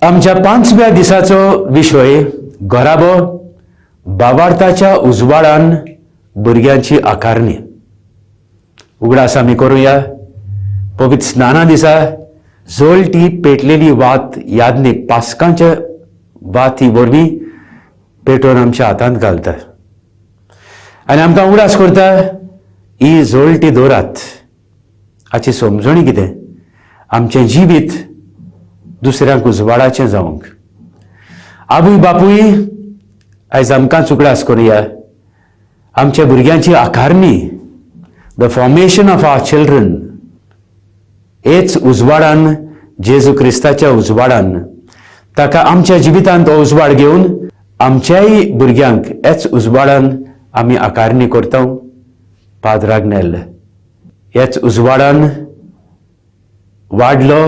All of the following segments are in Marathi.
आमच्या 5व्या दिसाचो विषय घराबो भावार्थाच्या उजवाडान भुरग्यांची आकारणी. उगडास आमी करूया. पवित्र स्नाना दिसा जोलटी पेटलेली वात यादनीक पास्कांच्या वाती वरवीं पेटोवन आमच्या हातांत घालता आनी आमकां उगडास करता ही जोलटी दोरात. हाची समजणी कितें? आमचें जिवीत दुसऱ्यांक उजवाडाचें जावंक. आवय बापूय आयज आमकांच उगडास करुया. आमच्या भुरग्यांची आकारणी, the formation of our children, हेच उजवाडान, जेजू क्रिस्ताच्या उजवाडान ताका आमच्या जिवितांत तो उजवाड घेवन आमच्याय भुरग्यांक हेच उजवाडान आमी आकारणी करता. पाद्र आग्नेल हेच उजवाडान वाडलो,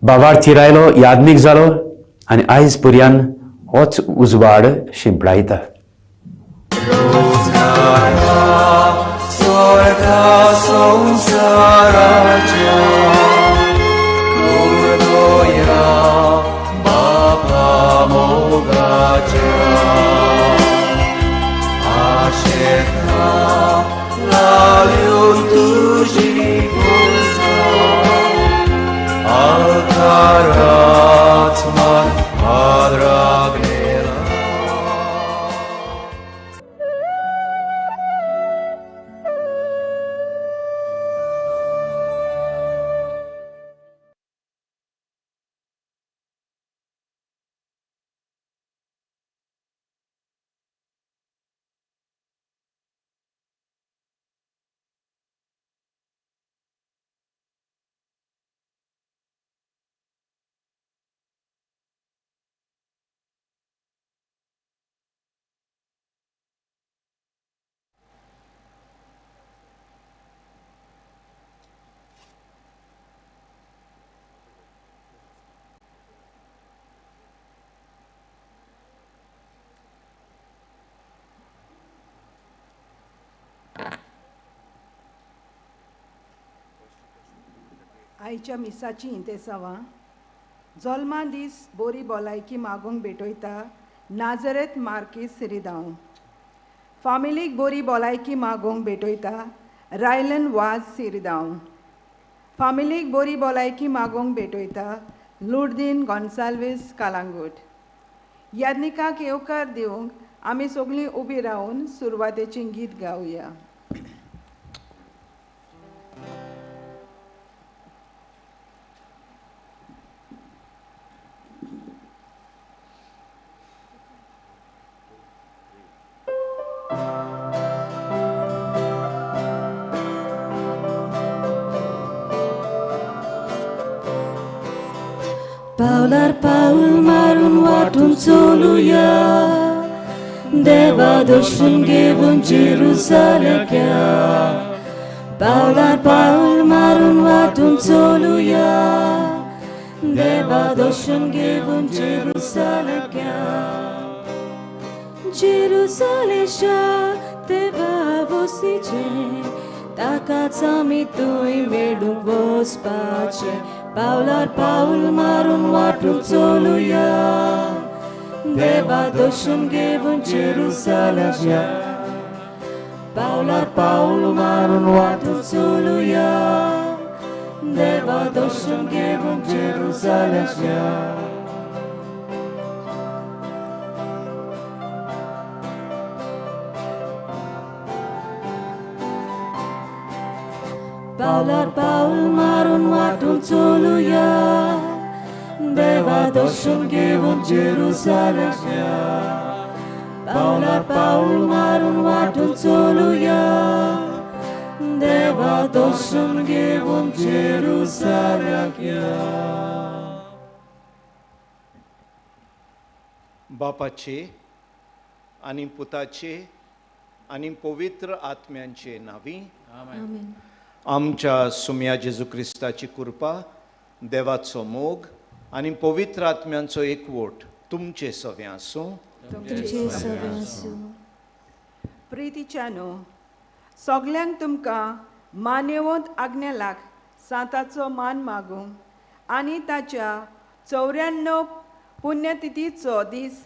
भावार्थी रायलो, यादनीक जालो आनी आयज पर्यान होच उजवाड शिंपडायता. आयच्या मिसाची इंतेसांवां जल्मा दीस बरी भलायकी मागूंक भेटयता नाजरेत मार्कीस सिरिदांव. फामिलीक बरी भलायकी मागूंक भेटयता रायलन वाज सिरिदांव. फामिलीक बरी भलायकी मागूंक भेटयता लुडदीन गॉन्साल्वीस कालांगूट. यादनिकाक येवकार दिवंक आमी सगळीं उबी रावन सुरवातेचें गीत गावया. Paular Paul marun watun soluya Deva doshun gevun Jerusalekya. Paular Paul marun watun soluya Deva doshun gevun Jerusalekya. Jerusalesha Deva vosice Takats ami tui medung vospace. Paular Paul marun watun soluya Deva doshun gevun Jerusalem. Paular Paul marun watun soluya Deva doshun gevun Jerusalem. Paular Paul marun watun soluya Deva doshun gevun Jerusalem. Paular Paul marun watun soluya Deva doshun gevun Jerusalem. बापाचे आणि पुताचे आणि पवित्र आत्म्यांचे नावी. आमेन. आमच्या सुम्या जेजू क्रिस्ताची कृपा, देवाचो मोग आणि पवित्र आत्म्यांचो एकवट तुमचे सगळे आसूं. प्रितीच्यानो, सगल्यांक तुमकां मान्यवंत आज्ञा लाग सांताचो मान मागूंक आनी ताच्या 94 पुण्यतिथीचो दीस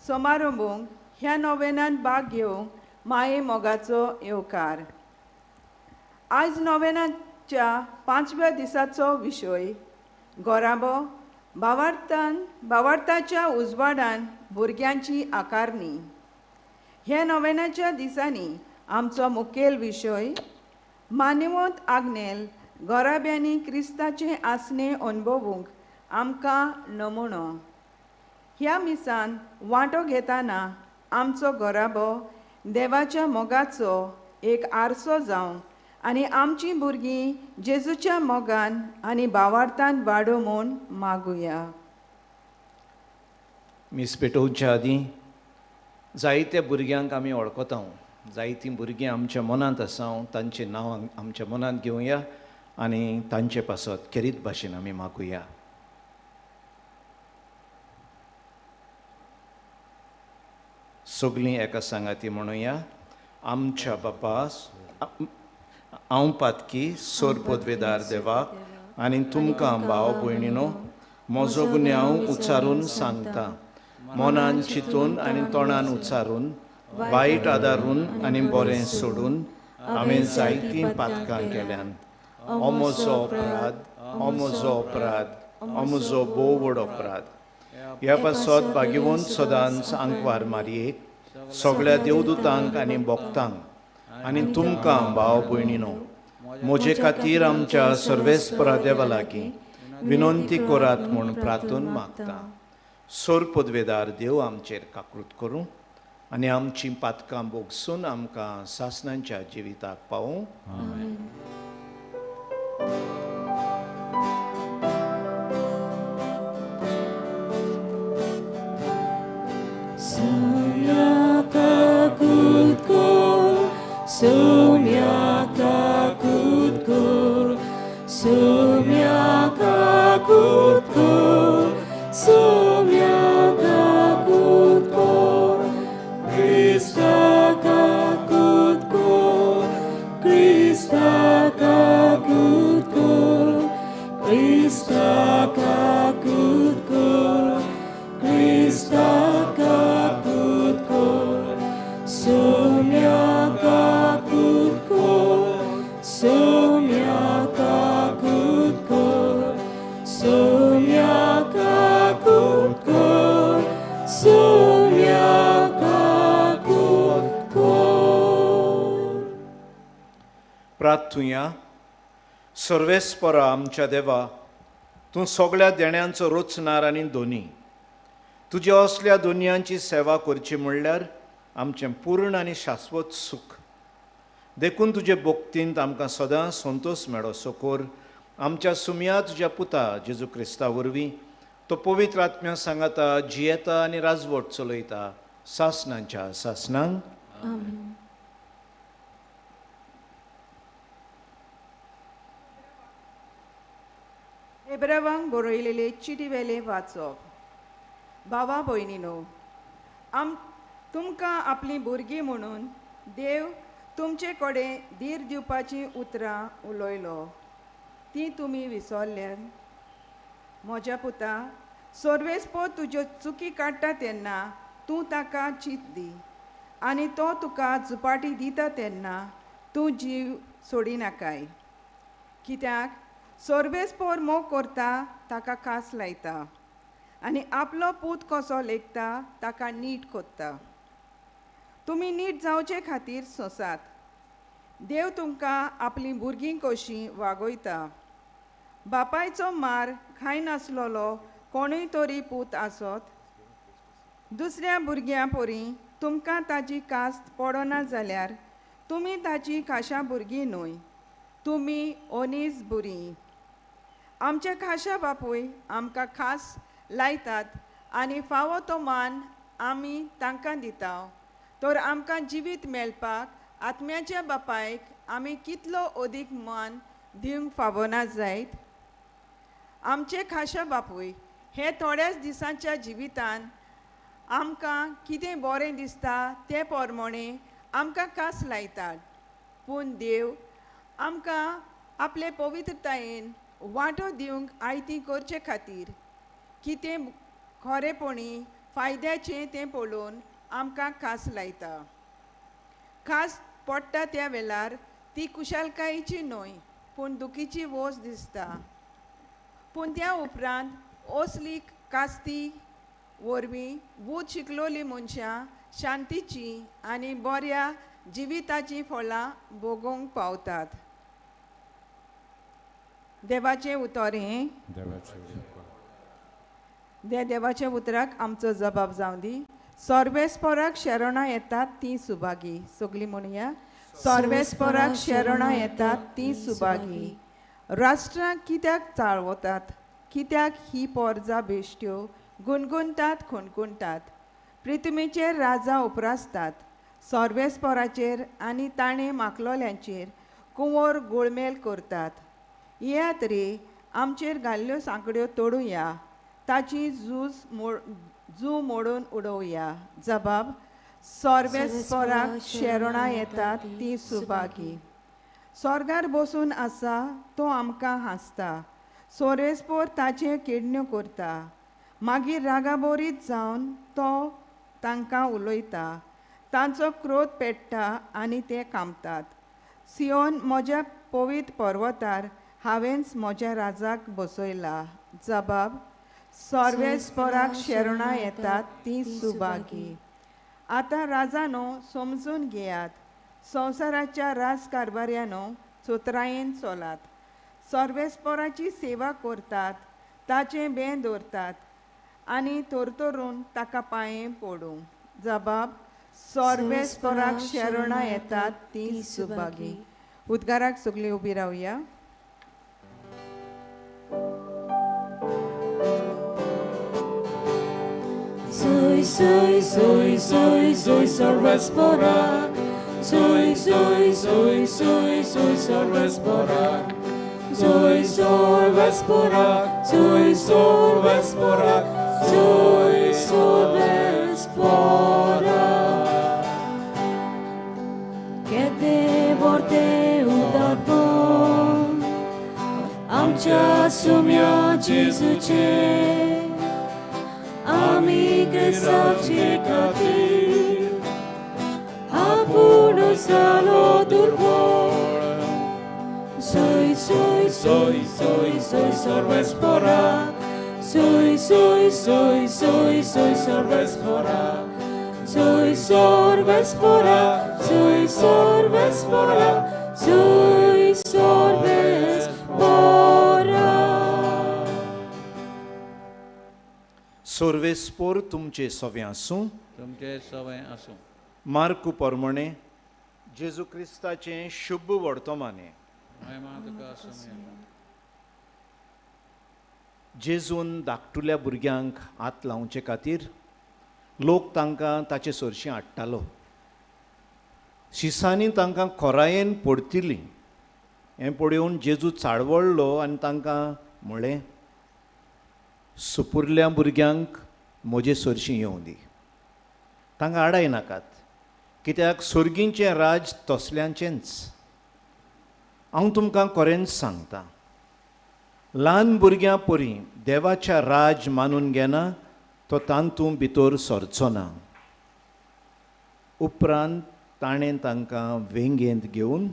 समारंभूंक ह्या नोवेनान भाग घेवंक माये मोगाचो येवकार. आयज नोवेनाच्या 5व्या दिसाचो विशय गोराबो भावार्थाच्या उजवाडान भुरग्यांची आकारणी. ह्या नोवेनाच्या दिसांनी आमचो मुखेल विशय मानवंत आग्नेल गोराब्यांनी क्रिस्ताचे आसने अनुभवूंक आमकां नमुनो. ह्या मिसान वांटो घेतना आमचो गोराबो देवाच्या मोगाचो एक आरसो जावं आनी आमचीं भुरगीं जेजूच्या मोगान आनी भावार्थान वाडो म्हूण मागुया. मीस पेटोवच्या आदीं जायत्या भुरग्यांक आमी वळखता. जायतीं भुरगीं आमच्या मनांत आसा. तांचें नांव आमच्या मनांत घेवया आनी तांचे पासत खेरीत भाशेन आमी मागुया. सगलीं एका सांगाती म्हणुया. आमच्या बापा हांव पातकी सोर पदवेदार देवाक आनी तुमकां भाव भयणीनो म्हजो गुन्यांव उच्चारून सांगता. मनान चिंतून आनी तोंडान उच्चारून वायट आदारून आनी बरें सोडून हांवें जायतीं पातकां केल्यान. हो म्हजो अपराध, हो म्हजो अपराध, हो म्हजो भोव व्हड अपराध. ह्या पासत भाग्यवंत सदांच आंकवार मारयेक सगळ्या देवदूतांक आनी भक्तांक आनी तुमकां भाव भयणीनो म्हजे खातीर आमच्या सर्वेस्परा देवा लागीं विनंती करात म्हूण प्रार्थून मागता. सोर पदवेदार देव आमचेर काकृत करूं आनी आमचीं पातकां भोगसून आमकां सासणांच्या जिविताक पावूं. प्रार्थुया. सर्वेस्परा आमच्या देवा, तूं सगळ्या देण्यांचो रचणार आनी दोनी. तुज्या असल्या दोनयांची सेवा करची म्हणल्यार आमचें पूर्ण आनी शाश्वत सूख. देखून तुजे भक्तींत आमकां सदां संतोश मेळो सोकोर. आमच्या सुमया तुज्या पुता जेजू क्रिस्ता वरवीं तो पवित्र आत्म्या सांगाता, जियेता आनी राजवट चलयता सासणांच्या सासणांक. हेब्रेवांक बरयलेले चिटीवेले वाचप. भावा भयणीनो, तुमकां आपली भुरगीं म्हणून देव तुमचे कडेन धीर दिवपाची उतरां उलयलो. ती तुमी विसरल्यात. म्हज्या पुता, सर्वेस्पो तुज्यो चुकी काडटा तेन्ना तूं ताका चीत दी आनी तो तुका झुपाटी दिता तेन्ना तूं जीव सोडिनाकाय. कित्याक सर्वेस्पोर मोग करता ताका कास लायता आनी आपलो पूत कसो लेखता ताका नीट कोत्ता. तुमी नीट जावचे खातीर सोंसात. देव तुमकां आपली भुरगीं कशीं वागयता. बापायचो मार खायनासलोलो कोणूय तरी पूत आसत. दुसऱ्या भुरग्यां परी तुमकां ताची कास्त पडना जाल्यार तुमी ताची खाशा भुरगीं न्हय, तुमी ओनीस बुरी. आमचे खाशा बापूय आमकां खास लायतात आनी फावो तो मान आमी तांकां दिता. तर आमकां जिवीत मेळपाक आत्म्याच्या बापायक आमी कितलो अदीक मान दिवंक फावो ना जायत. आमचे खाशा बापूय हे थोड्याच दिसांच्या जिवितान आमकां कितें बरें दिसता ते पोरमोणे आमकां कास लायतात. पूण देव आमकां आपले पवित्रतायेन वांटो दिवंक आयती करचे खातीर कितें खरेपणी फायद्याचें तें पळोवन आमकां कास लायता. कास पडटा त्या वेळार ती कुशलकायेची न्हय पूण दुखीची वोस दिसता. पूण त्या उपरांत असली कास्ती वरवीं बूद शिकलोली मनशां शांतीची आनी बऱ्या जिविताची फळां भोगूंक पावतात. देवाचें उतोरें देवाच्या उतराक आमचो जबाब जावं दी. सर्वेस्पराक शरणां येतात ती सुभागी. सगळीं म्हणुया, सर्वेस्पराक शरणां येतात ती सुभागी. राष्ट्रांक कित्याक चाळवतात, कित्याक ही पोरजां बेश्ट्यो गुणगुणटात खुणकुणटात. पृथ्वीचेर राजा उपरासतात, सर्वेस्पराचेर आनी ताणें माकलोल्यांचेर कुंवर गुळमेल करतात. या तरी आमचेर घाल्ल्यो सांकड्यो तोडुया, ताची जू मोडून उडोवया. जबाब, सर्वेस्पराक शरणां येतात ती सुभागी. स्वर्गार बसून आसा तो आमकां हांसता, सर्वेस्पर ताचे किडण्यो करता. मागीर रागाबोरीत जावन तो तांकां उलयता, तांचो क्रोध पेट्टा आनी ते कामतात. सियोन, म्हज्या पवित्र पर्वतार हांवेंच म्हज्या राजाक बसयला. जबाब, सर्वेस्पराक शरणां येतात ती सुभागी. आतां राजानो समजून घेयात, संवसाराच्या राजकारभार्यानो चोत्रायेन चलात. सर्वेस्पराची सेवा करतात, ताचें बें दवरतात आनी तोरतोरून ताका पांये पडूं. जबाब, सर्वेस्पराक शरणां येतात ती सुभागी. उद्गाराक सगळीं उबी रावया. Soy, soy, soy, soy, soy Sarvesporak. Soy, soy, soy, soy, soy Sarvesporak. Soy Sarvesporak. Soy Sarvesporak. Soy Sarvesporak. Kiedy vorte udarpon amcia sumia Jezucie. Ami Kesavci Katir Apuno Salo Turbor. Soy, soy, soy, soy, soy Sarvesporak. Soy, soy, soy, soy, soy Sarvesporak. Soy Sarvesporak. Soy Sarvesporak. Soy Sarvesporak. सर्वेस्पोर तुमचे सवें आसूं. तुमचे सवय आसूं. मार्क परमणे जेजू क्रिस्ताचें शुभ वर्तमाने. महिमा तुका आसूं. जेजून धाकटुल्या भुरग्यांक हात लावचे खातीर लोक तांकां ताचे सरशीं हाडटालो. शिसांनी तांकां खोरायेन पडतिली. हें पळोवन जेजू चाळवळ्ळो आनी तांकां म्हणलें, सुपुरल्या भुरग्यांक म्हजे सरशीं येवं दी. तांकां आडाय नाकात, कित्याक सर्गीचें राज तसल्यांचेंच. हांव तुमकां खरेंच सांगतां, ल्हान भुरग्यां परी देवाच्या राज मानून घेना तो तांतूं भितर सरचो ना. उपरांत ताणें तांकां वेंगेंत घेवन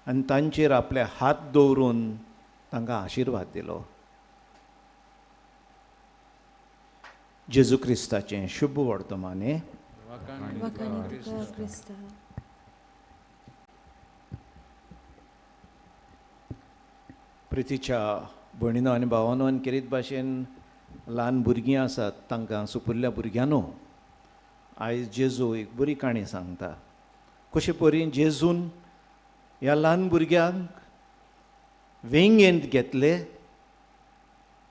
आनी तांचेर आपले हात दवरून तांकां आशिर्वाद दिलो. जेजू क्रिस्ताचें शुभ वर्तमाने. Wakani tuka Krista. प्रितीच्या भयणीनो आनी भावानो आनी किरीत भाशेन ल्हान भुरगीं आसात तांकां सुपुरल्या भुरग्यांनो आयज जेजू एक बरी काणी सांगता. कशे परी जेजून ह्या ल्हान भुरग्यांक वेंगेंत घेतले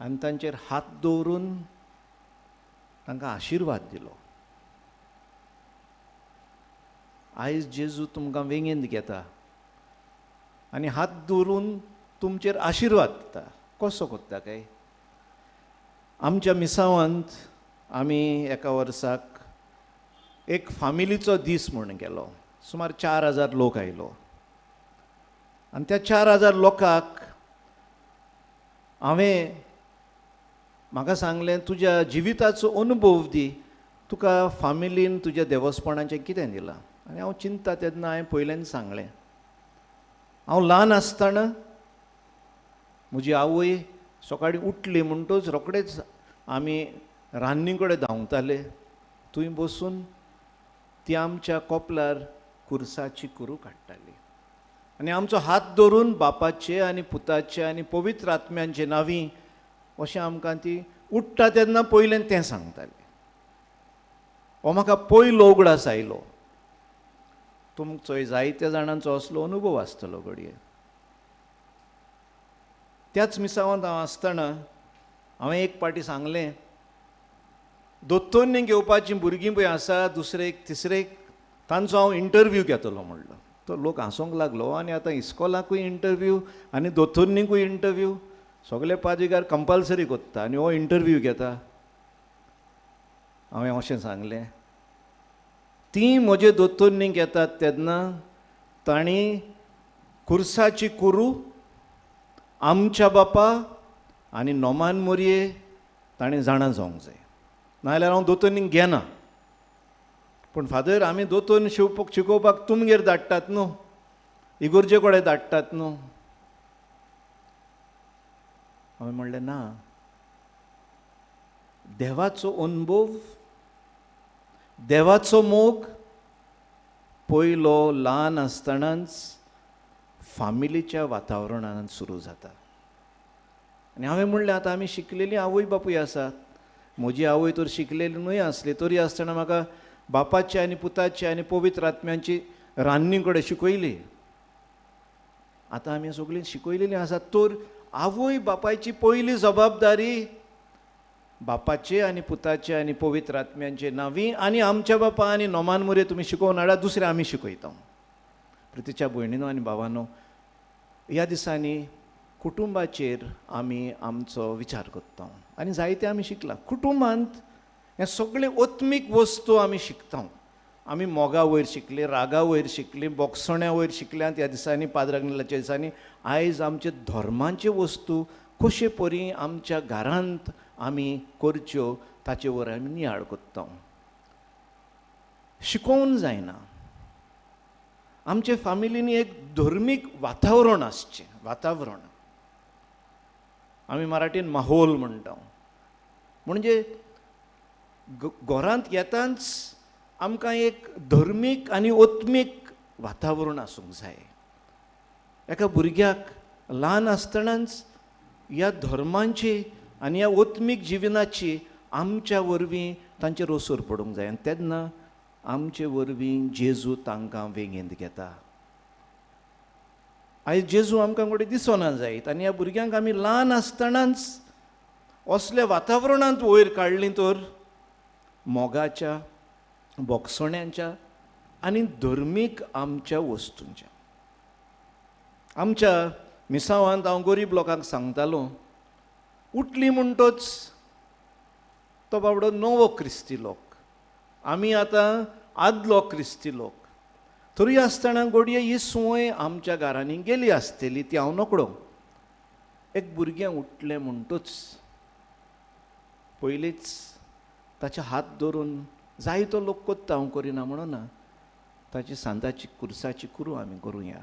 आनी तांचेर हात दवरून तांकां आशिर्वाद दिलो. आयज जेजू तुमकां वेंगेंत घेता आनी हात दवरून तुमचेर आशिर्वाद दिता. कसो कोत्ता काय? आमच्या मिसावांत आमी एका वर्साक एक फामिलीचो दीस म्हणून केलो. सुमार 4000 लोक आयलो आनी त्या 4000 लोकांक हांवें म्हाका सांगलें तुज्या जिविताचो अनुभव दी, तुका फामिलीन तुज्या देवस्पणाचें कितें दिलां. आनी हांव चिंता तेन्ना हांवें पयल्यान सांगलें, हांव ल्हान आसतना म्हजी आवय सकाळीं उठली म्हणटच रोखडेच आमी रान्नी कडेन धांवताले. थंय बसून ती आमच्या कोपलार कुर्साची कुरू काडटाली आनी आमचो हात धरून बापाचे आनी पुताचे आनी पवित्र आत्म्यांचे नांवी अशें आमकां ती उठ्ठा तेन्ना पयलें तें सांगताली. हो म्हाका पयलो उगडास आयलो. तुमचोय जायत्या जाणांचो असलो अनुभव आसतलो घडये. त्याच मिसावांत हांव आसतना हांवें एक पाटी सांगलें, दोतोरनी घेवपाचीं भुरगीं पळय आसा दुसरेक तिसरेक, तांचो हांव इंटरव्यू घेतलो म्हणलो. तो लोक हांसोंक लागलो. आनी आतां इस्कॉलाकूय इंटरव्यू आनी दोतोरनीकूय इंटरव्यू, सगळे पाद्रीकार कंपल्सरी कोत्ता आनी हो इंटरव्यू घेता. हांवें अशें सांगलें, ती म्हजे दोतोरनी घेतात तेन्ना तांणी कुर्साची कुरू आमच्या बापा आनी नोमान मोरये ताणें जाणा जावंक जाय, नाजाल्यार हांव दोतोरनीक घेना. पूण फादर आमी दोतोर शिकोवपाक तुमगेर धाडटात न्हू, इगोर्जे कडेन धाडटात न्हू. हांवें म्हणलें ना, देवाचो अनुभव, देवाचो मोग पयलो ल्हान आसतनाच फामिलीच्या वातावरणांत सुरू जाता. आनी हांवें म्हणलें आतां आमी शिकलेलीं आवय बापूय आसात. म्हजी आवय तर शिकलेली न्हय आसली, तरी आसतना म्हाका बापाची आनी पुताची आनी पवित्र आत्म्यांची रान्नी कडेन शिकयली. आतां आमी सगळीं शिकयलेलीं आसात. तर आवय बापायची पयली जबाबदारी बापाचे आनी पुताचे आनी पवित्र आत्म्यांचे नांवी आनी आमच्या बापा आनी नोमान मोरये तुमी शिकोवन हाडा, दुसरे आमी शिकयता. प्रितीच्या भयणीनो आनी भावांनो, ह्या दिसांनी कुटुंबाचेर आमी आमचो विचार करता आनी जायते आमी शिकला. कुटुंबांत हे सगळे ओत्मीक वस्तू आमी शिकता. आमी मोगा वयर शिकले, रागा वयर शिकली, बोगसण्या वयर शिकल्यांत. ह्या दिसांनी पाद्राग्नेलाच्या दिसांनी आयज आमचे धर्माचे वस्तू कशे परी आमच्या घरांत आमी करच्यो ताचे वर आमी नियाळ कोत्ता. शिकोवन जायना. आमचे फामिलीनी एक धर्मीक वातावरण आसचें. वातावरण आमी मराठीन माहोल म्हणटा. म्हणजे घरांत येताच आमकां एक धर्मीक आनी ओत्मीक वातावरण आसूंक जाय. एका भुरग्याक ल्हान आसतनाच ह्या धर्मांची आनी ह्या ओत्मीक जिविनाची आमच्या वरवीं तांचेर असर पडूंक जाय. आनी तेन्ना आमचे वरवीं जेजू तांकां वेगेंत घेता. आयज जेजू आमकां कोणें दिसना जायत आनी ह्या भुरग्यांक आमी ल्हान आसतनाच असल्या वातावरणांत वयर काडलीं तर मोगाच्या, बोगसण्यांच्या आनी धर्मीक आमच्या वस्तूंच्या. आमच्या मिसावांत हांव गरीब लोकांक सांगतालो, उठली म्हणटच तो बाबडो नवो क्रिस्ती लोक, आमी आतां आदलो क्रिस्ती लोक. तरी आसतना घडये ही संवय आमच्या घरांनी गेली आसतली, ती हांव नकळो. एक भुरगें उठलें म्हणटच पयलींच ताचे हात धरून जायतो लोक कोत्ता, हांव करिना म्हणना, ताची सांताची कुर्साची कुरू आमी करुया.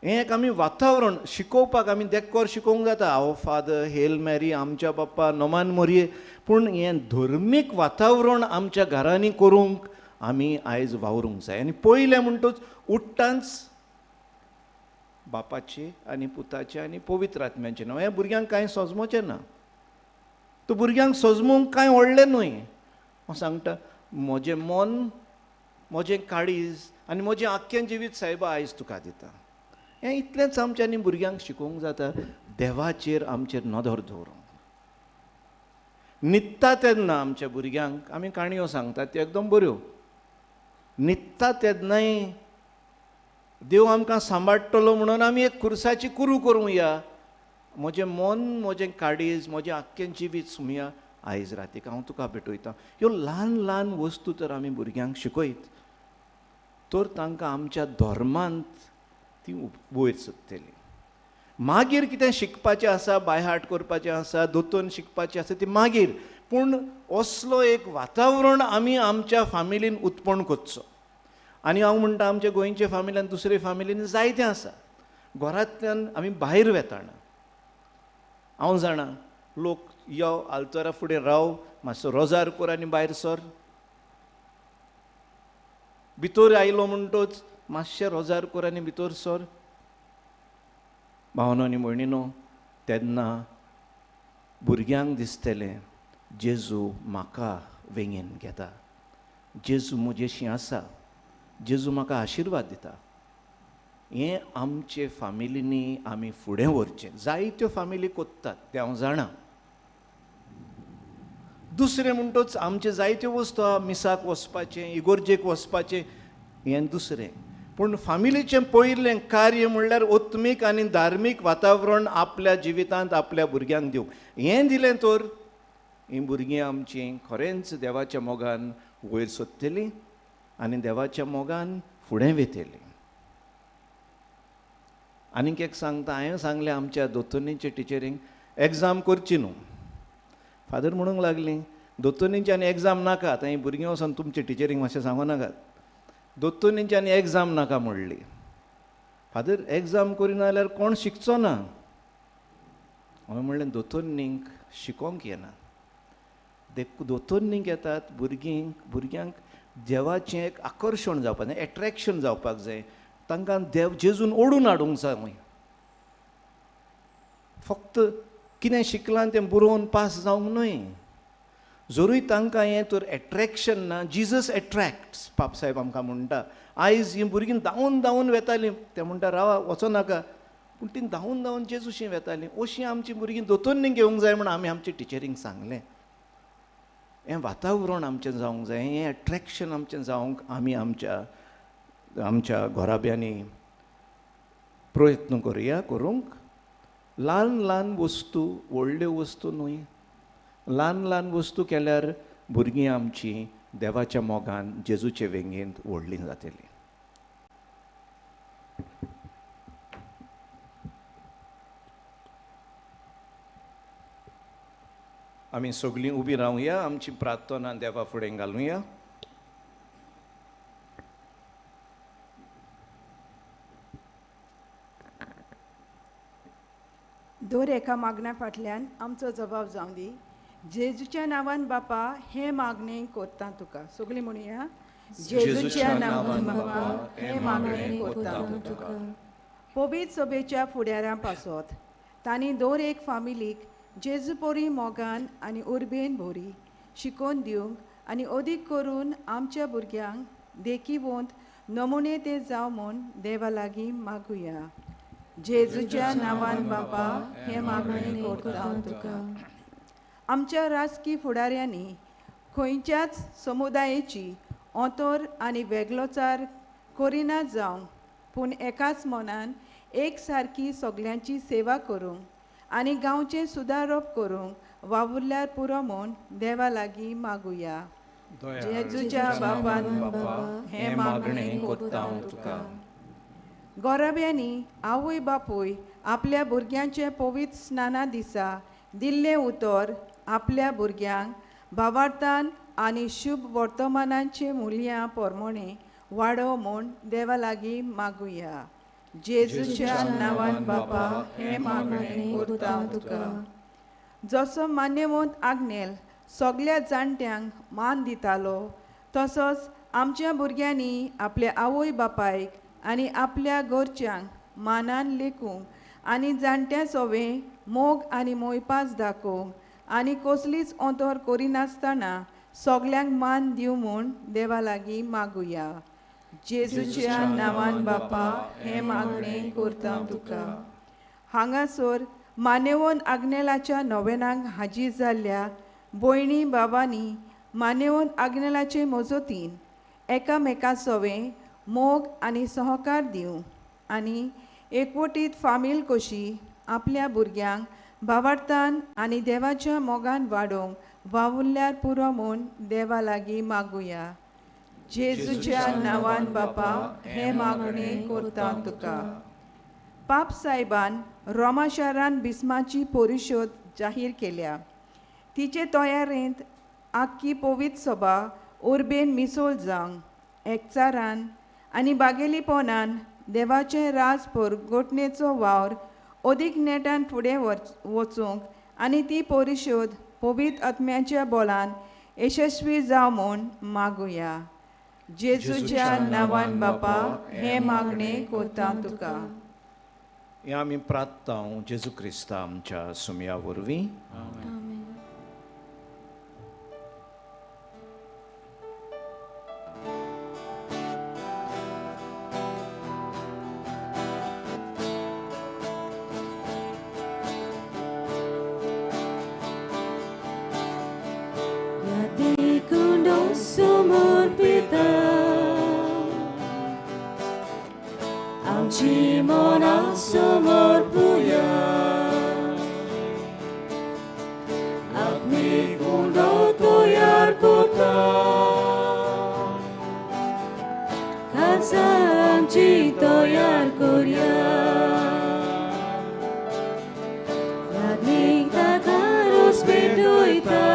हें एक आमी वातावरण शिकोवपाक आमी देक्कोर शिकोवंक जाता, आवो फादर, हेल मॅरी, आमच्या बाप्पा, नोमान मोरये. पूण हें धर्मीक वातावरण आमच्या घरांनी करूंक आमी आयज वावरूंक जाय. आनी पयलें म्हणटच उठ्ठांच बापाचे आनी पुताचे आनी पवित्र आत्म्याचें नांव. हें भुरग्यांक कांय सजमोचें ना. तो भुरग्यांक सजमूंक कांय व्हडलें न्हय. हांव सांगता, म्हजें मन, म्हजें काळीज आनी म्हजें आख्खें जिवीत सायबा आयज तुका दिता. हें इतलेंच आमच्यांनी भुरग्यांक शिकोवंक जाता. देवाचेर आमचेर नदर दवरूंक. न्हिदता तेन्ना आमच्या भुरग्यांक आमी काणयो सांगतात, त्यो एकदम बऱ्यो. न्हिदता तेन्नाय देव आमकां सांबाळटलो म्हणून आमी एक कुर्साची कुरू करूया. म्हजें मन, म्हजें काळीज, म्हजें आख्खें जिवीत सुमया आयज रातीक हांव तुका भेटयता. ह्यो ल्हान ल्हान वस्तू तर आमी भुरग्यांक शिकयत तर तांकां आमच्या धर्मांत ती वयर सरतली. मागीर कितें शिकपाचें आसा, बाय हार्ट करपाचें आसा, दोतोन शिकपाचें आसा ती मागीर, पूण असलो एक वातावरण आमी आमच्या फामिलीन उत्पन्न करचो. आनी हांव म्हणटा आमच्या गोंयच्या फामिल्यान दुसरे फामिलीन जायतें आसा. घरांतल्यान आमी भायर वेताना. हांव जाणा लोक यो आल्तरा फुडें राव, मातसो रोजार कर आनी भायर सर. भितर आयलो म्हणटोच मातशें रोजार कर आनी भितर सर. भावनो आनी भयणीनो, तेन्ना भुरग्यांक दिसतलें जेजू म्हाका वेंगेन घेता, जेजू म्हजेशी आसा, जेजू म्हाका आशिर्वाद दिता. हें आमचे फामिलींनी आमी फुडें व्हरचें. जायत्यो फामिली कोत्तात तें हांव जाणा. दुसरें म्हणटोच आमचे जायत्यो वस्तू आहा, मिसाक वचपाचें, इगोर्जेक वचपाचें, हें दुसरें. पूण फामिलीचें पयलें कार्य म्हणल्यार ओत्मीक आनी धार्मीक वातावरण आपल्या जिवितांत आपल्या भुरग्यांक दिवंक. हें दिलें तर हीं भुरगीं आमचीं खरेंच देवाच्या मोगान वयर सरतलीं आनी देवाच्या मोगान फुडें वेतलीं. आनीक एक सांगता, हांवें सांगलें आमच्या दोतोरनीच्या टिचरींक एग्जाम करची न्हू. फादर म्हणूंक लागलीं दोतोरनीची आनी एग्जाम नाका. आतां हीं भुरगीं वचोन तुमच्या टिचरींक मातशें सांगो नाकात. दोतोरनीची आनी एग्जाम नाका म्हणली. फादर एग्जाम करिना जाल्यार कोण शिकचो ना. हांवें म्हणलें दोतोरनींक शिकोवंक येना. दोतोरनींक येतात भुरग्यांक देवाचें एक आकर्शण जावपाक जाय, एट्रॅक्शन जावपाक जाय. तांकां देव जेजून ओडून हाडूंक जाय. फक्त कितें शिकलां तें बरोवन पास जावंक न्हय. जरूय तांकां हें तर एट्रॅक्शन ना, जिजस एट्रॅक्ट्स पाप साहेब आमकां म्हणटा. आयज हीं भुरगीं धांवून धांवून वेतालीं. ते म्हणटा रावा वचो नाका, पूण तीं धांवून धांवून जेजूशी वेतालीं. अशीं आमचीं भुरगीं दोतोरनीक घेवंक जाय म्हूण आमी आमच्या टिचरींक सांगलें. हें वातावरण आमचें जावंक जाय, हें एट्रॅक्शन आमचें जावंक आमी आमच्या घोराब्यांनी प्रयत्न करुया करूंक. ल्हान ल्हान वस्तू, व्हडल्यो वस्तू न्हय, ल्हान ल्हान वस्तू केल्यार भुरगीं आमचीं देवाच्या मोगान जेजूचे वेंगेंत व्हडलीं जातलीं. आमी सगळीं उबीं रावया, आमची प्रार्थना देवा फुडें घालुया. दर एका मागण्या फाटल्यान आमचो जबाब जावं दी. जेजूच्या नांवान बापा हे मागणें कोत्ता तुका. सगळीं म्हणुया, जेजूच्या नांवान बापा हे मागणें कोत्ता तुका. पवित्र सभेच्या फुडाऱ्यां पासत तांणी दर एक फामिलीक जेजू पोरी मोगान आनी उर्बेन भोरी शिकोवन दिवंक आनी अदीक करून आमच्या भुरग्यांक देखीवंत नमुने ते जावं म्हूण देवा लागीं मागुया. जेजूच्या नांवान बापा हे मागणें कोत्ता तुका. आमच्या राजकी फुडाऱ्यांनी खंयच्याच समुदायाची ओतोर आनी वेगळोचार करिना जावंक, पूण एकाच मनान एक सारकी सगळ्यांची सेवा करूंक आनी गांवचें सुदारप करूंक वावुरल्यार पुरो म्हूण देवा लागीं मागुया. जेजूच्या बापान बापा हे मागणें कोत्ता तुका. गोराब्यांनी आवय बापूय आपल्या भुरग्यांचे पवित्र स्नाना दिसा दिल्लें उतर आपल्या भुरग्यांक भावार्थान आनी शुभ वर्तमानांचे मुल्यां पोरमोणे वाडो म्हूण देवा लागीं मागुया. जेजूच्या नांवान बापा हे मागणें कोत्ता तुका. जसो मान्यवंत आग्नेल सगळ्या जाणट्यांक मान दितालो, तसोच आमच्या भुरग्यांनी आपल्या आवय बापायक आनी आपल्या घरच्यांक मानान लेखूंक आनी जाणट्या सोवें मोग आनी मोयपास दाखोवंक आनी कसलीच ओंतोर करिनासतना सगळ्यांक मान दिवं म्हूण देवा लागीं मागुया. जेजूच्या नांवान बापा हे मागणें कोत्ता तुका. हांगासर मानेवोन आग्नेलाच्या नोवेनांक हाजीर जाल्ल्या भयणी बाबांनी मानेवोन आग्नेलाचे मजतीन एकामेका सोवें मोग आनी सहकार दिवंक आनी एकवटीत फामील कशी आपल्या भुरग्यांक भावार्थान आनी देवाच्या मोगान वाडोवंक वावुरल्यार पुरो म्हूण देवा लागीं मागुया. जेजूच्या नांवान बापा हे मागणें कोत्ता तुका. पाप साहेबान रोमा शारान बिस्माची परिशोध जाहीर केल्या. तिचे तयारेंत आख्खी पवित्र सभा उर्बेन मिसोल जावंक एकचारान आनी बागेलीपणान देवाचें राजपर घोटणेचो वावर अदीक नेटान फुडें वचूंक आनी ती परिशोध पवित्र आत्म्याच्या बोलान यशस्वी जाव म्हूण मागुया. जेजूच्या नांवान बापा हे मागणे कोता तुका. हे आमी प्रार्थना जेजू क्रिस्ता आमच्या सुमया वरवीं. आमेन. Amci mona somor puya Agni kundo toyar kota Kansa amci toyar korya Agni takaros bedoita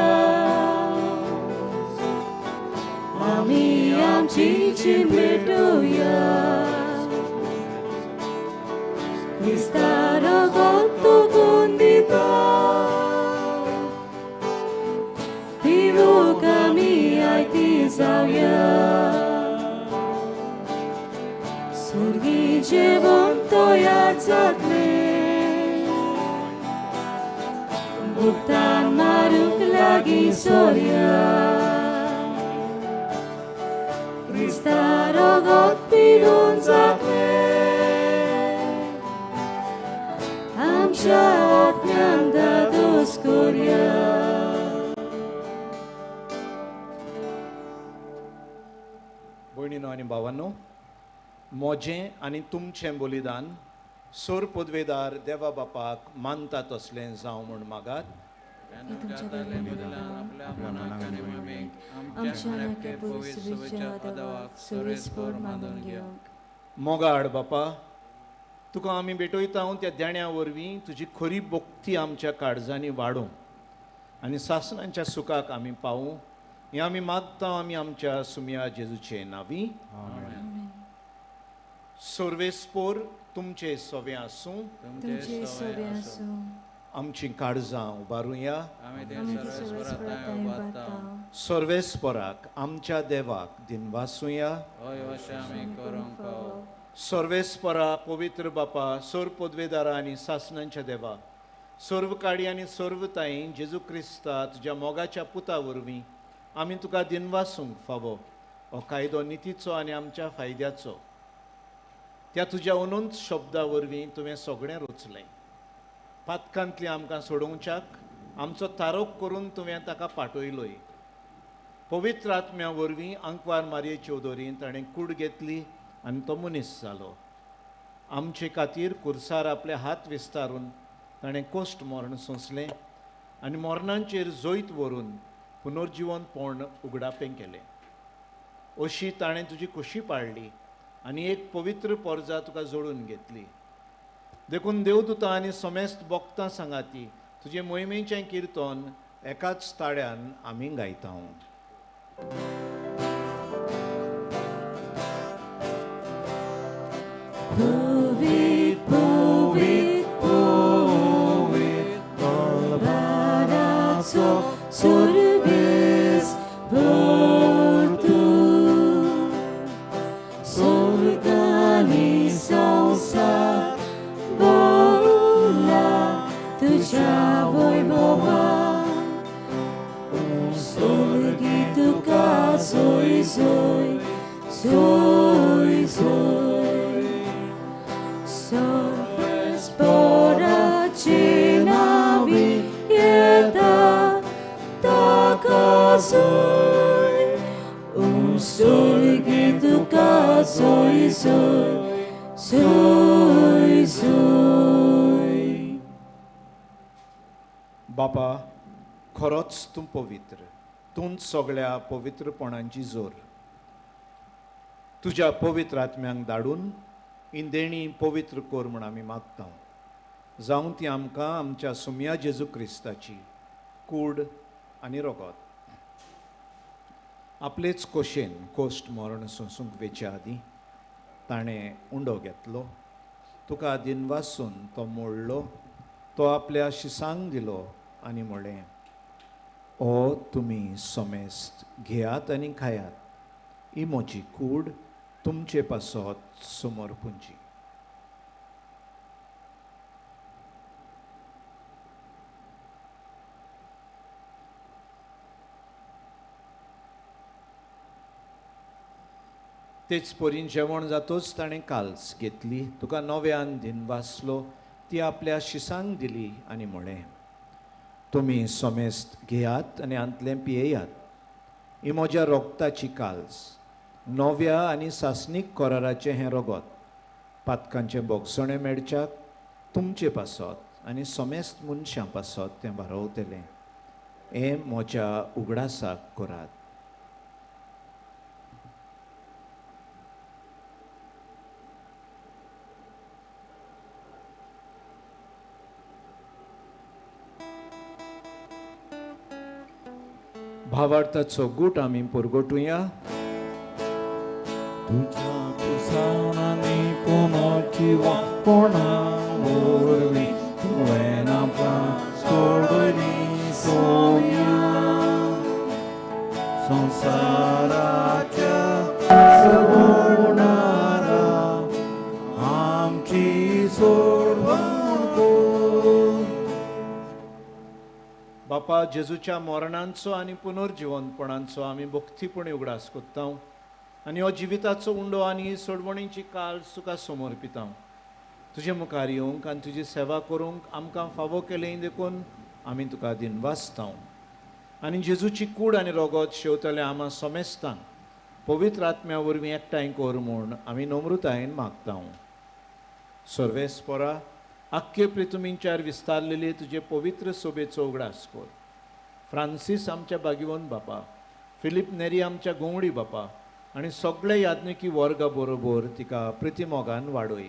Ami amci cin bedoya Kristaro gotto condito Vivo kami ai tisavya Surgi jevon toyar zatne Buktan maruk lagi sorya Kristaro got pidun zatne Amshadnyanda doskorya भयणीनो आनी भावांनो, मोजें आनी तुमचें बलिदान सोर पदवेदार देवा बापाक मानता तसलें जावं म्हूण मागात. तुमच्या बलिदान आपल्या मनाच्या निमणेक आमच्या नाक्या पवित्र देवाक सर्वेस्पर मानून घेवंक. मोगाड बापा, तुका आमी भेटयता त्या देण्या वरवीं तुजी खरी भक्ती आमच्या काळजांनी वाडूं आनी सासणांच्या सुखाक आमी पावूं हें आमी मागता आमी आमच्या सुमया जेजूचे नांवी. सर्वेस्पोर तुमचे सोवे आसूं. तुमचे सवे आसूं. आमची काळजां उबारुया. आमी सर्वेस्पराताय उबारता. सर्वेस्पराक आमच्या देवाक दिनवासुया. हय अशें आमी करूंक पावो. सर्वेस्परा पवित्र बापा, सोर पदवेदारा आनी सासणांच्या देवा, सर्व काडी आनी सर्व ताई जेजू क्रिस्ता तुज्या मोगाच्या पुता वरवीं आमी तुका दिनवासूंक फावो हो कायदो नितीचो आनी आमच्या फायद्याचो. त्या तुज्या अनंत शब्दा वरवीं तुवें सगळें रचलें. पातकांतली आमकां सोडोवच्याक आमचो तारोक करून तुवें ताका पाठयलोय. पवित्र आत्म्या वरवीं अंकवार मारये चौधरी ताणें कूड घेतली आनी तो मनीस जालो. आमचे खातीर कुर्सार आपले हात विस्तारून ताणें कोश्ट मरण सोंसलें आनी मरणांचेर जोयत व्हरून पुनर्जीवन पोर्ण उगडापें केलें. अशी ताणें तुजी खोशी पाळली आनी एक पवित्र पोरजा तुका जोडून घेतली. देखून देवदूतां आनी समेस्त भक्तां सांगाती तुजे मोहिमेचें किर्तन एकाच ताळ्यान आमी गायता. Povit, povit, povit, Balbarazzo Sorves Portu Sorgani Sausa Bola Tuja Vojvova Sorgi Tuka Soi Soi Soi Soi Sorvespora cinavi ieta taka soi Sorgi tuka soi soi soi soi. बापा, खरोच तूं पवित्र. तूंच सगळ्या पवित्रपणांची जोर. तुज्या पवित्र आत्म्यांक धाडून ही देणी पवित्र कोर म्हूण आमी मागता जावं ती आमकां आमच्या सुम्या जेजू क्रिस्ताची कूड आनी रोगत आपलेच कोशेन कोश्ट मरण सोंसूंक वेचे आदीं ताणें उंडो घेतलो तुका आदीन वाचून तो मोडलो तो आपल्या शिसांक दिलो आनी म्हळें ओ तुमी सोमेस्त घेयात आनी खायात ही म्हजी कूड तुमचे पासत समोर पुंजी तेच परीन जेवण जातोच ताणें काल्स घेतली तुका नव्यान दिन वाचलो ती आपल्या शिसांक दिली आनी म्हळें तुमी सोमेस्त घेयात आनी आंतलें पियेयात ही म्हज्या रोगताची काल्स नव्या आनी सासणीक कराराचें हें रोगत पातकांचें बोगसणें मेळच्याक तुमचे पासत आनी सोमेस्त मनशां पासत तें बारोवतलें हें म्हज्या उगडासाक करात भावार्थाचो गूट आमी परगटुया तुझ्या कुसानांनी पोमाची वापणा वरवीं तुवें आमकां सोडली सोम्या संवसाराच्या सगोणारा आमची सोडवण कर बापा जेजूच्या मरणांचो आनी पुनर्जिवंतपणांचो आमी भक्तीपणी उगडास कोत्ता आनी हो जिविताचो उंडो आनी सोडवणीची काळ तुका समर्पिता तुजे मुखार येवंक आनी तुजी सेवा करूंक आमकां फावो केलें देखून आमी तुका दिन वाचता आनी जेजूची कूड आनी रोगत शेवतले आमा सोमेस्तांक पवित्र आत्म्या वरवीं एकठांय कर म्हूण आमी नम्रतायेन मागता सर्वेस्परा आख्खे पृथ्वींचेर विस्तारलेले तुजे पवित्र सोबेचो उगडास कर फ्रांसीस आमच्या बागिवंत बापा फिलीप नेरी आमच्या गोंवडी बापा आनी सगळे याज्ञिकी वर्गा बरोबर तिका प्रतिमोगान वाडय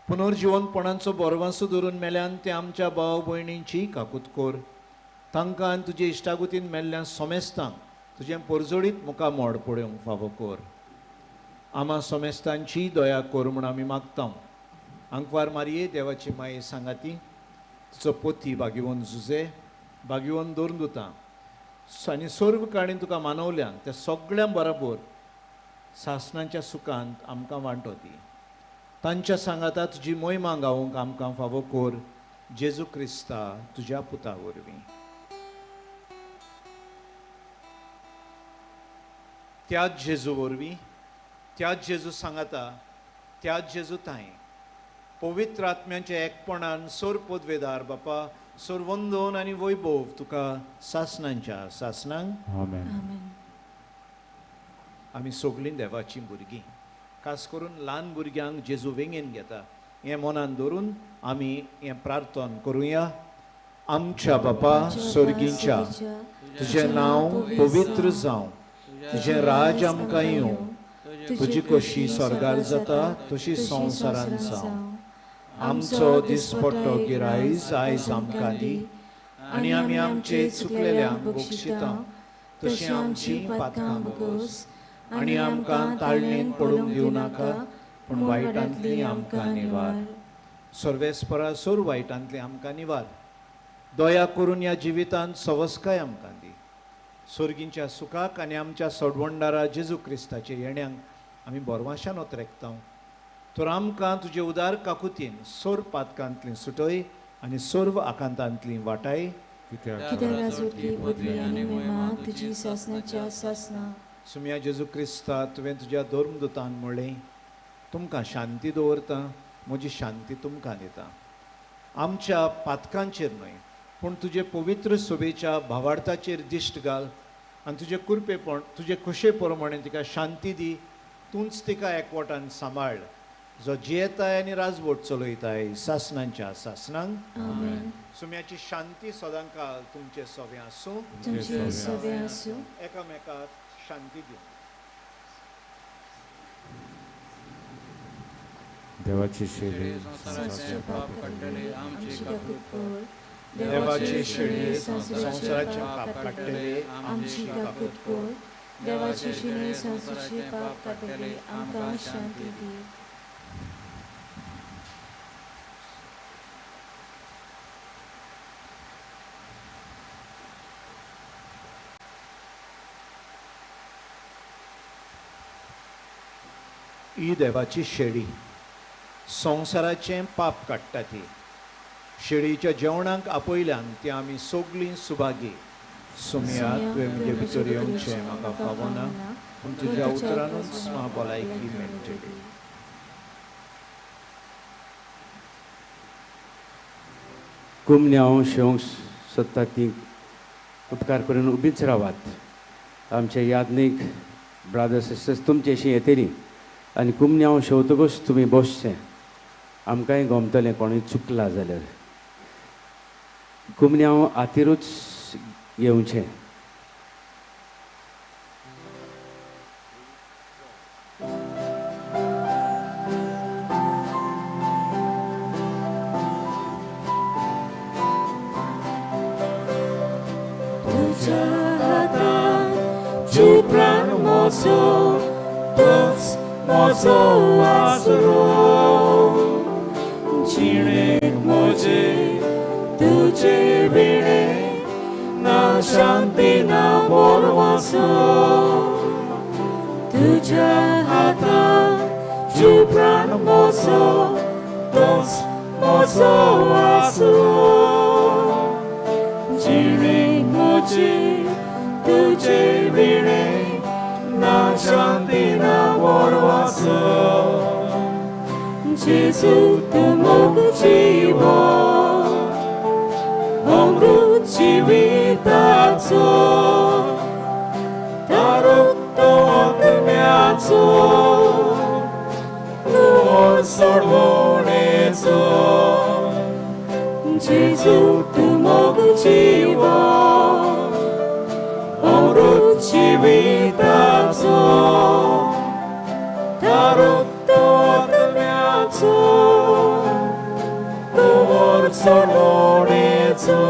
पुनर्जिवंतपणांचो बोरवांसो धरून मेल्यान ते आमच्या भाव भयणींची काकूत कर तांकां आनी तुजे इश्टागुतीन मेल्ल्या सोमेस्तांक तुजें परजोडीत मुखार मोड पडोवंक फावो कर आमा सोमेस्तांची दया कर म्हूण आमी मागता आंकवार मारये देवाची माये सांगाती तुजो पोती बागिवंत जुजे बागिवंत दोरदुतां आनी सर्व काणी तुका मानवल्यान त्या सगळ्यां बरोबर सासणाच्या सुखांत आमकां वांटो दी तांच्या सांगाता तुजी मोहिमा गावूंक आमकां फावो कर जेजू क्रिस्ता तुज्या पुता वरवीं त्याच जेजू वरवीं त्याच जेजू सांगाता त्याच जेजू ताई पवित्र आत्म्याच्या एकपणान सोर पदवेदार बापा सोर वंदन आनी वैभव तुका सासणांच्या सासणांक आमेन आमी सगळीं देवाची भुरगीं खास करून ल्हान भुरग्यांक जेजू वेंगेन घेता हें मनान धरून आमी हें प्रार्थना करुया आमच्या बापा स्वर्गींच्या तुजें नांव पवित्र जावं तुजें राज आमकां येवं तुजी कशी स्वर्गार जाता तशी संवसारांत जावं आमचो दिसपट्टो गिरायज आयज आमकां दी आनी आमी आमचे चुकलेल्यांक बक्षिता तशी आमची पातकां बगोस आनी आमकां ताळणेन पडूंक दिवं नाका पूण वायटांतली आमकां निवार सर्वेस्परा सोर वायटांतली आमकां निवार दया करून ह्या जिवितांत सवस्काय आमकां दी सर्गींच्या सुखाक आनी आमच्या सोडवणदारा जेजू क्रिस्ताचे येण्याक आमी बोरवाशान ओतरेकता तर आमकां तुजे उदार काकुतीन सोर पातकांतली सुटय आनी सर्व आकांतांतली वाटाय कित्याक आजूडकी बदली आनी महिमा तुजी सासणाच्या सासना सुम्या जेजू क्रिस्ता तुवें तुज्या धर्मदुतांक म्हणलें तुमकां शांती दवरता म्हजी शांती तुमकां दिता आमच्या पातकांचेर न्हय पूण तुजे पवित्र सोबेच्या भावार्थाचेर दिश्ट घाल आनी तुजे कुरपेपण तुजे खुशे प्रमाणे तिका शांती दी तूंच तिका एकवटान सांबाळ जो जियेताय आनी राजवट चलयताय सासणांच्या सासणांक आमेन सुम्याची शांती सदांकाळ तुमचे सवे आसूं तुमचे सवे आसूं एकामेकाक शांती दिवं देवाची शेळी संसाराचे पाप काढलेले आमची काकूट कर. देवाची शेळी संसाराचे संसाराचे पाप पाप काढलेले काढलेले आमची काकूट कर. देवाची शेळी संसाराचे पाप काढलेले आमकां शांती दी. ही देवाची शेळी संसाराचें पाप काडटा ती. शेळीच्या जेवणाक आपयल्यान ती आमी सगळीं सुभागी. सुमया तुवें म्हणजे भितर येवचें म्हाका फावो ना, पूण तुज्या उतरानूच म्हाका भलायकी मेळटली. कुमन्याव शेवंक सोदता ती उपकार करून उबीच रावात. आमचे यादनीक ब्रादर्स सिस्टर्स तुमचेशी येतली आनी कुमन्याव शेवतकूच तुमी बसचें. आमकांय गमतलें कोणूय चुकला जाल्यार. कुमन्याव आतिरूच येवचें. तुझ्या हातान जीव प्राण मोजो, तोच मोजो आसरो. जिणेक म्हजे तुजे विणे, ना शांती ना बोरवासो. तुझ्या हातान जीव प्राण मोजो, तोच मोजो आसरो. जिणेक म्हजे तुजे विणे, ना शांती ना बोरवासो. जेजू तूं मोग जिवो, अमृत जिविताचो. तारूक तो आत्म्याचो, तूं सोडवणेचो. जेजू तूं मोग जिवो, अमृत जिविताचो. तारूक तो आत्म्याचो, तूं सोडवणेचो.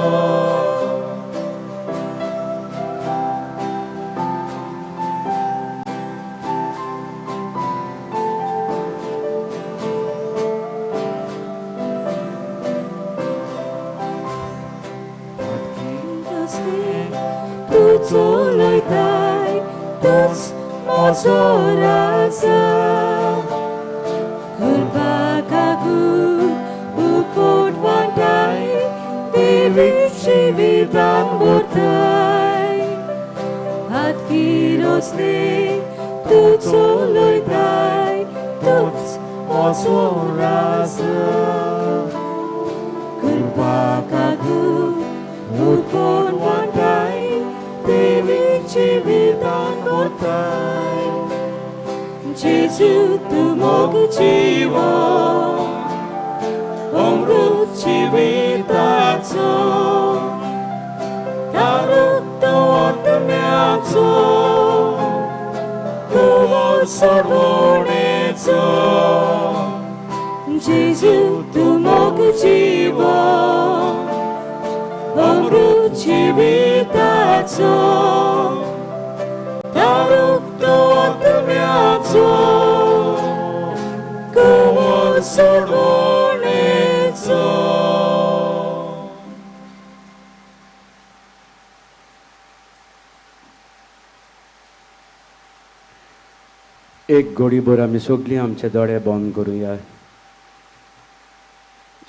तुझो लयताय, तूच म्हजो राजा. करपाकागू उपोटवंताय, देवीक जिवितान भरताय. हातकिरोसने तुझो लयताय, तूच म्हजो राजा. करपाकागू उपोटवंताय, देवीक जिवितान भरताय. जेजू तूं मोग जिवो, अमृत जिविताचो. तारूक तो आत्म्याचो, तूं सोडवणेचो. जेजू तूं मोग जिवो, अमृत जिविताचो. तारूक तो आत्म्याचो, तूं सोडवणेचो. एक घडीभर आमी सगळीं आमचे दोळे बंद करुया.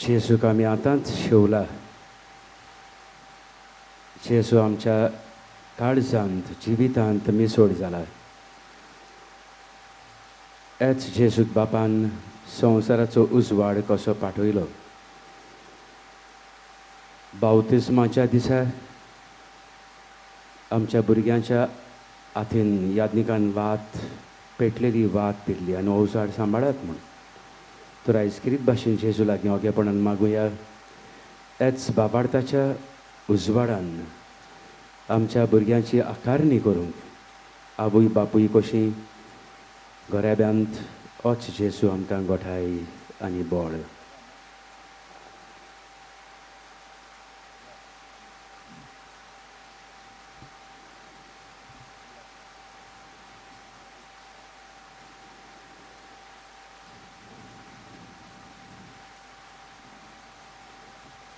जेजूक आमी आतांच शेवला. जेजू आमच्या काळजांत जिवितांत मिसोड जाला. हेच जेजूक बापान संवसाराचो उजवाड कसो पाठयलो. बावतिस्माच्या दिसा आमच्या भुरग्यांच्या हातीन यादनिकान वात पेटलेली वात दिल्ली आनी उजवाड सांबाळात म्हूण. तर आयज कितें भाशेन जेजू लागीं ओगेपणान मागुया. हेच बाबार्थाच्या उजवाडान आमच्या भुरग्यांची आकारणी करूंक आवय बापूय कशीं घराब्यांत होच जेजू आमकां गोठाय आनी बळ.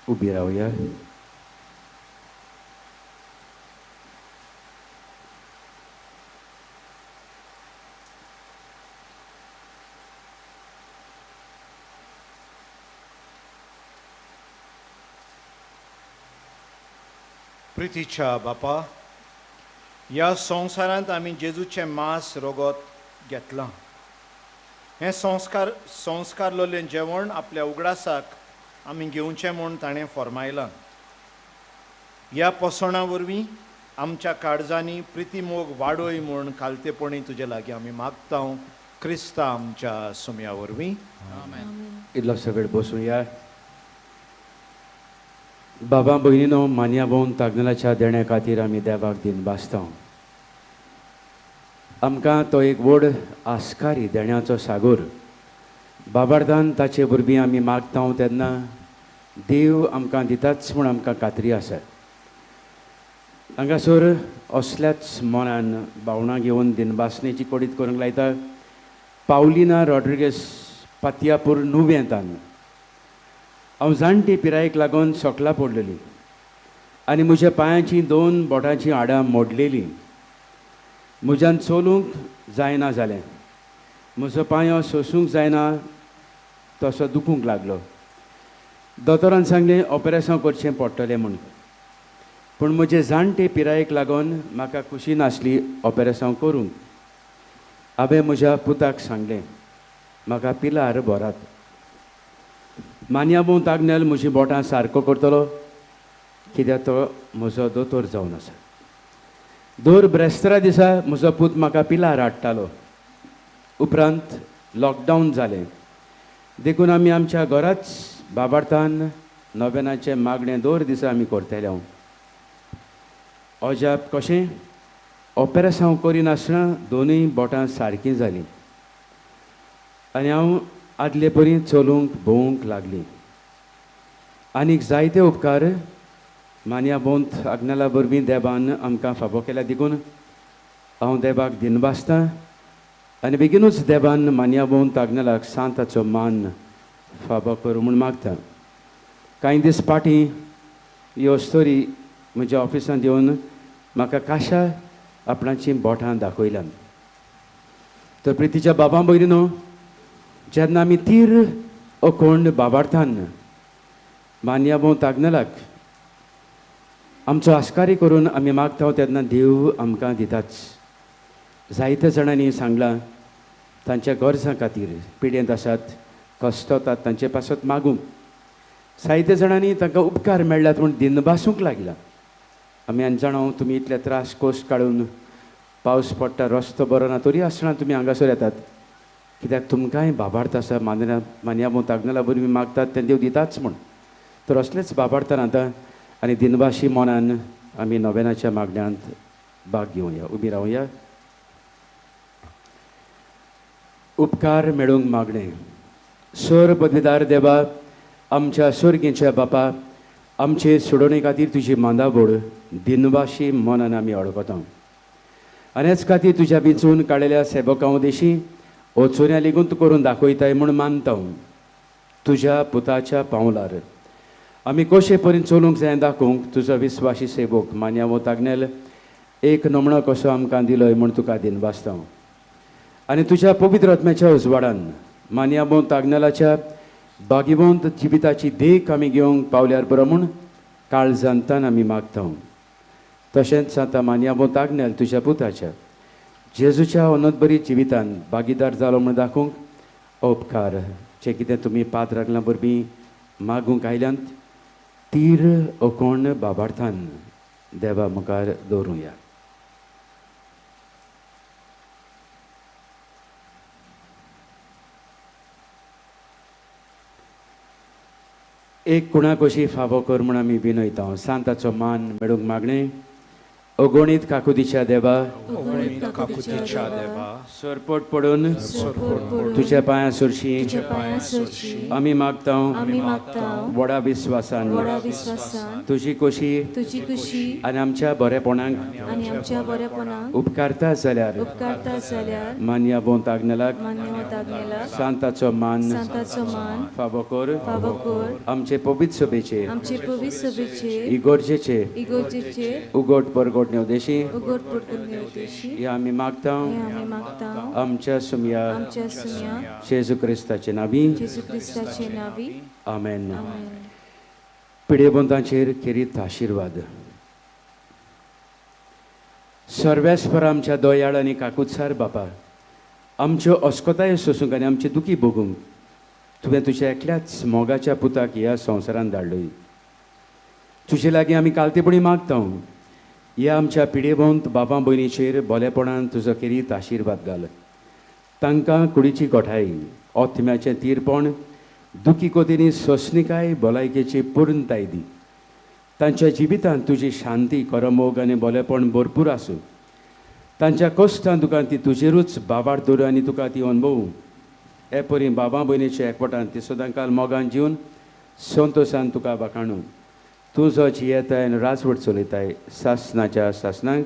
उबी रावया. प्रितीच्या बापा, ह्या संवसारांत आमी जेजूचें मांस रोगोत घेतलां. हें संस्कारलोलें जेवण आपल्या उगडासाक आमी घेवचें म्हूण ताणें फर्मायलां. ह्या पोसणा वरवीं आमच्या काळजांनी प्रिती मोग वाडोय म्हूण खालतेपणी तुजे लागीं आमी मागता. क्रिस्ता आमच्या सुमया वरवीं. इल्लोसो वेळ बसूया. बाबा भयणीनो, मान्या भोवन तागनलाच्या देण्या खातीर आमी देवाक दिन भासता. आमकां तो एक व्हड आस्कारी देण्याचो सागोर बाबार्दान ताचे वरवीं आमी मागता तेन्ना देव आमकां दिताच म्हूण आमकां खात्री आसा. हांगासर असल्याच मनान भावनां घेवन दिनभासणेची कोडीत करूंक लायता. पावलिना रॉड्रिगेस, पातियापूर नुवेंतान. हांव जाणटे पिरायेक लागून सोकला पडलेली आनी म्हज्या पांयाची 2 बोटांची हाडां मोडलेलीं. म्हज्यान चलूंक जायना जालें. म्हजो पांयो सोसूंक जायना तसो दुखूंक लागलो. दोतोरान सांगलें ऑपरेशन करचें पडटलें म्हूण. पूण म्हजे जाणटे पिरायेक लागून म्हाका खुशी नासली ऑपरेशन करूंक. हांवें म्हज्या पुताक सांगलें म्हाका पिलार बरात. मान्या भोवन तागनेल म्हजीं बोटां सारको करतलो कित्याक तो म्हजो दोतोर जावन आसा. दर ब्रेस्तारा दिसा म्हजो पूत म्हाका पिलार हाडटालो. उपरांत लॉकडावन जालें देखून आमी आमच्या घराच बाबार्थान नोवेनाचें मागणें दर दिसा आमी करतले. हांव अजाप कशें ऑपरेशन करिनासतना दोनूय बोटां सारकीं जालीं आनी हांव आदले परी चलूंक भोवूंक लागली. आनीक जायते उपकार मान्या भोवंत आग्नेला वरवीं देवान आमकां फाबो केल्या देखून हांव देवाक दिन भासतां आनी बेगीनूच देवान मान्या भोवंत आग्नेलाक सांताचो मान फाबो करूं म्हूण मागता. कांय दीस फाटीं ह्यो स्टोरी म्हज्या ऑफिसांत येवन म्हाका काशा आपणाचीं बोटां दाखयल्यात. तर प्रितीच्या बाबा भयणीनो, जेन्ना आमी तीर अखंड बाबार्थान मान्या भोवंत आग्नेलाक आमचो आस्कारी करून आमी मागता तेन्ना देव आमकां दिताच. जायते जाणांनी सांगलां तांच्या गरजां खातीर पिडेंत आसात, कश्टातात तांचे पासत मागूंक. जायते जाणांनी तांकां उपकार मेळ्ळ्यात म्हूण दिन भासूंक लागला. आमी जाणां तुमी इतले त्रास कोस्ट काडून पावस पडटा, रस्तो बरो ना, तरी आसतना तुमी हांगासर येतात कित्याक तुमकांय बाबार्थ आसा. मान्या भोवंत आग्नेला वरवीं मागतात तें देव दिताच म्हूण. तर असलेच बाबार्थान आतां आनी दिनभाशी मनान आमी नोवेनाच्या मागण्यांत भाग घेवया. उबी रावया. उपकार मेळूंक मागणें. सर पदवीदार देवा, आमच्या सर्गेच्या बापा, आमचे सोडोवणे खातीर तुजी मांदाबोड दिनभाशी मनान आमी अडकता आनी हेच खातीर तुज्या बिचून काडिल्ल्या सेवकां देशी वचोन्या लेगून तूं करून दाखयताय म्हूण मानता. तुज्या पुताच्या पावलार आमी कशे परीन चलूंक जाय दाखोवंक तुजो विस्वासी सेवक मान्या भोवंत आग्नेल एक नमणो कसो आमकां दिलोय म्हूण तुका दिन भासता. आनी तुज्या पवित्र आत्म्याच्या उजवाडान मान्या भोवंत आग्नेलाच्या बागीवंत जिविताची देख आमी घेवंक पावल्यार बरो म्हूण काळजांतान आमी मागता. तशेंच आतां मान्या भोवंत आग्नेल तुज्या पुताच्या जेजूच्या अनंतबरी जिवितान भागीदार जालो म्हूण दाखोवंक उपकार जें कितें तुमी पात्रांगला वरवीं मागूंक आयल्यांत तीर अखंड बाबार्थान देवा मुखार दवरुया. एक कुणा कशी फावो कर म्हूण आमी विनयता. सांताचो मान मेळूंक मागणें. अगणित काकुतीच्या देवा अगणित काकुतीच्या देवा सरपोट पडून सरपोट पडून तुझ्या पांयां सरशी तुझ्या पांयां सरशी आमी मागतां आमी मागतां व्हडा विस्वासान व्हडा विश्वासान तुजी खोशी तुजी खुशी आनी आमच्या बरेपणाक आनी आमच्या बरेपणाक उपकारता जाल्यार उपकारता जाल्यार मान्य बोंत आग्नेलाक मान्य वतागनेला सांताचो मान सांताचो मान फावो कर फावो कर आमचे पवित्र सभेचे आमचे पवित्र सभेचे इगोर्जेचे इगोर्जेचे उगोट परगोटणे उद्देशी उगोट पडकून उद्देशी हे आमी मागतां हे आमी मागतां आमच्या सुमया आमच्या सुन्या जेजू क्रिस्ताचे नावी जेजू क्रिस्ताचे नावी आमेन आमेन. पिडेबंदांचेर खेरीत आशिर्वाद सर्वेस्पर आमच्या दोयाळ आनी काकुत्सार बापा आमच्यो अस्कोताय सोसूंक आनी आमची दुखी भोगूंक तुवें तुज्या एकल्याच मोगाच्या पुताक ह्या संवसारांत धाडलोय तुजे लागीं आमी कालतेपणी मागतां ह्या आमच्या पिडेबंत बाबा भयणीचेर बोलेपणान तुजो खेरीत आशिर्वाद घाल तांकां कुडीची गोठाय ओथम्याचें तीरपण दुखी कोतींनी सोंसणिकाय भलायकेची पूर्णताय दी तांच्या जिवितांत तुजी शांती करमोग आनी बोलेपण भरपूर आसूं तांच्या कश्टां दुखां ती तुजेरूच बाबार दवरूं आनी तुका ती अनुभवूं हे परी बाबा भयणीच्या एकवटान ती सदां काल मोगान जिवन संतोशान तुका वाखाणूं तूं जो जियेताय आनी राजवट चलयताय सासनाच्या सासनाक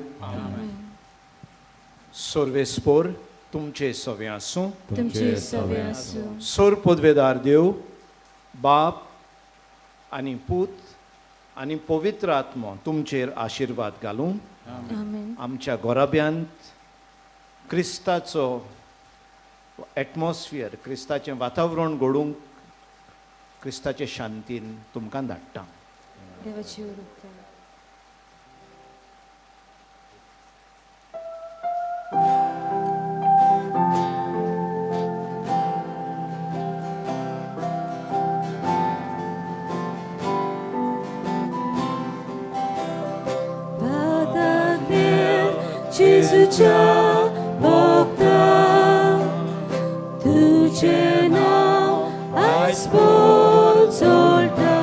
सर्वेस्पोर तुमचे सवे आसूं तुमचे सवे आसूं सोर पदवेदार देव बाप आनी पूत आनी पवित्र आत्मो तुमचेर आशिर्वाद घालूं आमेन आमच्या गोराब्यांत क्रिस्ताचो एटमॉस्फियर क्रिस्ताचें वातावरण घडोवंक क्रिस्ताचे शांतीन तुमकां धाडटा देवाची उर्बा Jesucia bogda tuझे नाव आयज पोचोलता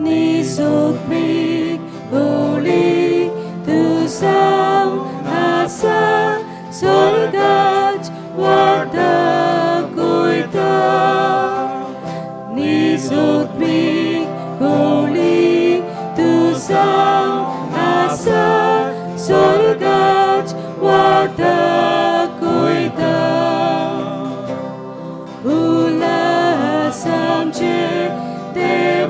निसोपीक होली तुझा आसा स्वर्गाच वाटा गोयता निसोपीक होली तुझा आसा स्वर्गाच वाटा गोयता उल्हास आमचे देव